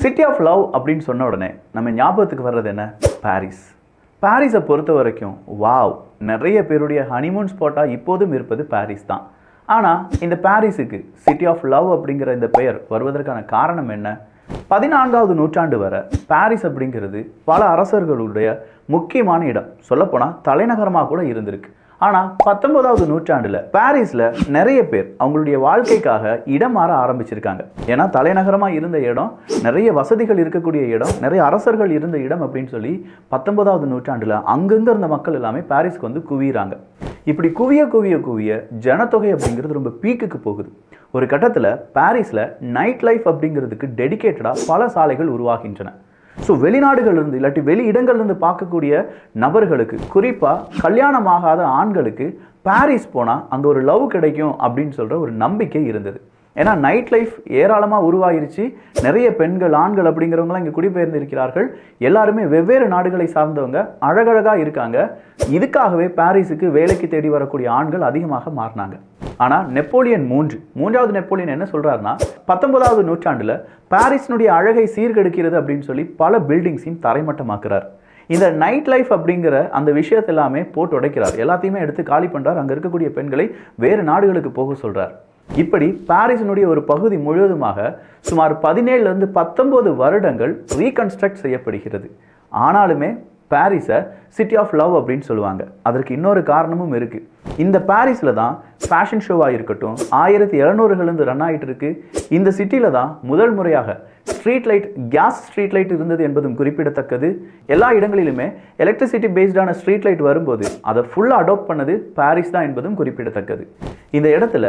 City of love அப்படின்னு சொன்ன உடனே நம்ம ஞாபகத்துக்கு வர்றது என்ன? பாரிஸ். பாரிஸை பொறுத்த வரைக்கும் வாவ், நிறைய பேருடைய ஹனிமூன் ஸ்பாட்டாக இப்போதும் இருப்பது பாரிஸ் தான். ஆனால் இந்த பாரிஸுக்கு சிட்டி ஆஃப் லவ் அப்படிங்கிற இந்த பெயர் வருவதற்கான காரணம் என்ன? 14வது நூற்றாண்டு வரை பாரிஸ் அப்படிங்கிறது பல அரசர்களுடைய முக்கியமான இடம், சொல்லப்போனால் தலைநகரமாக கூட இருந்திருக்கு. ஆனால் 19வது நூற்றாண்டில் பாரிஸில் நிறைய பேர் அவங்களுடைய வாழ்க்கைக்காக இடம் மாற ஆரம்பிச்சிருக்காங்க. ஏன்னா தலைநகரமாக இருந்த இடம், நிறைய வசதிகள் இருக்கக்கூடிய இடம், நிறைய அரசர்கள் இருந்த இடம் அப்படின்னு சொல்லி 19வது நூற்றாண்டில் அங்கங்கே இருந்த மக்கள் எல்லாமே பாரிஸ்க்கு வந்து குவியிறாங்க. இப்படி குவிய ஜனத்தொகை அப்படிங்கிறது ரொம்ப பீக்குக்கு போகுது. ஒரு கட்டத்தில் பாரிஸில் நைட் லைஃப் அப்படிங்கிறதுக்கு டெடிகேட்டடாக பல சாலைகள் உருவாகின்றன. ஸோ வெளிநாடுகள்லேருந்து இல்லாட்டி வெளி இடங்கள்லேருந்து பார்க்கக்கூடிய நபர்களுக்கு, குறிப்பாக கல்யாணமாகாத ஆண்களுக்கு பாரிஸ் போனால் அங்கே ஒரு லவ் கிடைக்கும் அப்படின்னு சொல்கிற ஒரு நம்பிக்கை இருந்தது. ஏன்னா நைட் லைஃப் ஏராளமாக உருவாகிருச்சு. நிறைய பெண்கள், ஆண்கள் அப்படிங்கிறவங்களாம் இங்கே குடிபெயர்ந்து இருக்கிறார்கள். எல்லாருமே வெவ்வேறு நாடுகளை சார்ந்தவங்க, அழகழகாக இருக்காங்க. இதுக்காகவே பாரிஸுக்கு வேலைக்கு தேடி வரக்கூடிய ஆண்கள் அதிகமாக மாறினாங்க. ஆனால் நெப்போலியன் மூன்றாவது நெப்போலியன் என்ன சொல்கிறாருன்னா, 19வது நூற்றாண்டில் பாரிஸினுடைய அழகை சீர்கெடுக்கிறது அப்படின்னு சொல்லி பல பில்டிங்ஸையும் தரைமட்டமாக்குறார். இந்த நைட் லைஃப் அப்படிங்கிற அந்த விஷயத்தை எல்லாமே போட்டு உடைக்கிறார். எல்லாத்தையுமே எடுத்து காலி பண்ணுறார். அங்கே இருக்கக்கூடிய பெண்களை வேறு நாடுகளுக்கு போக சொல்கிறார். இப்படி பாரிஸினுடைய ஒரு பகுதி முழுவதுமாக சுமார் 17லேருந்து 19 வருடங்கள் ரீகன்ஸ்ட்ரக்ட் செய்யப்படுகிறது. ஆனாலுமே பாரிஸை சிட்டி ஆஃப் லவ் அப்படின்னு சொல்லுவாங்க. அதற்கு இன்னொரு காரணமும் இருக்குது. இந்த பாரிஸில் தான் ஃபேஷன் ஷோவாக இருக்கட்டும் 1700லேருந்து ரன் ஆகிட்டு இருக்கு. இந்த சிட்டியில் தான் முதல் முறையாக street light, gas street light இருந்தது என்பதும் குறிப்பிடத்தக்கது. எல்லா இடங்களிலுமே எலக்ட்ரிசிட்டி பேஸ்டான ஸ்ட்ரீட் லைட் வரும்போது அதை ஃபுல்லாக அடாப்ட் பண்ணது பாரிஸ் தான் என்பதும் குறிப்பிடத்தக்கது. இந்த இடத்துல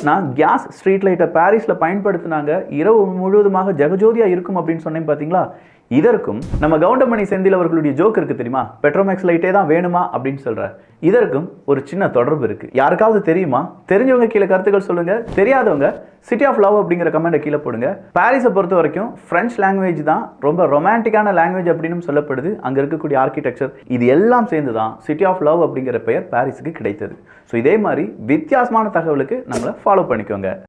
நான் கேஸ் ஸ்ட்ரீட் லைட்டை பாரிஸில் பயன்படுத்தினாங்க, இரவு முழுவதுமாக ஜெகஜோதியாக இருக்கும் அப்படின்னு சொன்னேன் பார்த்தீங்களா? இதற்கும் நம்ம கவுண்டமணி செந்தில் அவர்களுடைய ஜோக் இருக்குது தெரியுமா? பெட்ரோமேக்ஸ் லைட்டே தான் வேணுமா அப்படின்னு சொல்கிறார். இதற்கும் ஒரு சின்ன தொடர்பு இருக்குது. யாருக்காவது தெரியுமா? தெரிஞ்சவங்க கீழே கருத்துக்கள் சொல்லுங்கள். தெரியாதவங்க சிட்டி ஆஃப் லவ் அப்படிங்கிற கமெண்ட்டை கீழே போடுங்க. பாரிஸை பொறுத்த வரைக்கும் ஃப்ரெஞ்ச் லாங்குவேஜ் தான் ரொம்ப ரொமான்டிக்கான லாங்குவேஜ் அப்படின்னு சொல்லப்படுது. அங்கே இருக்கக்கூடிய ஆர்கிடெக்சர், இது எல்லாம் சேர்ந்து தான் சிட்டி ஆஃப் லவ் அப்படிங்கிற பெயர் பாரிஸுக்கு கிடைத்தது. ஸோ இதே மாதிரி வித்தியாசமான தகவலுக்கு நம்மளை ஃபாலோ பண்ணிக்கோங்க.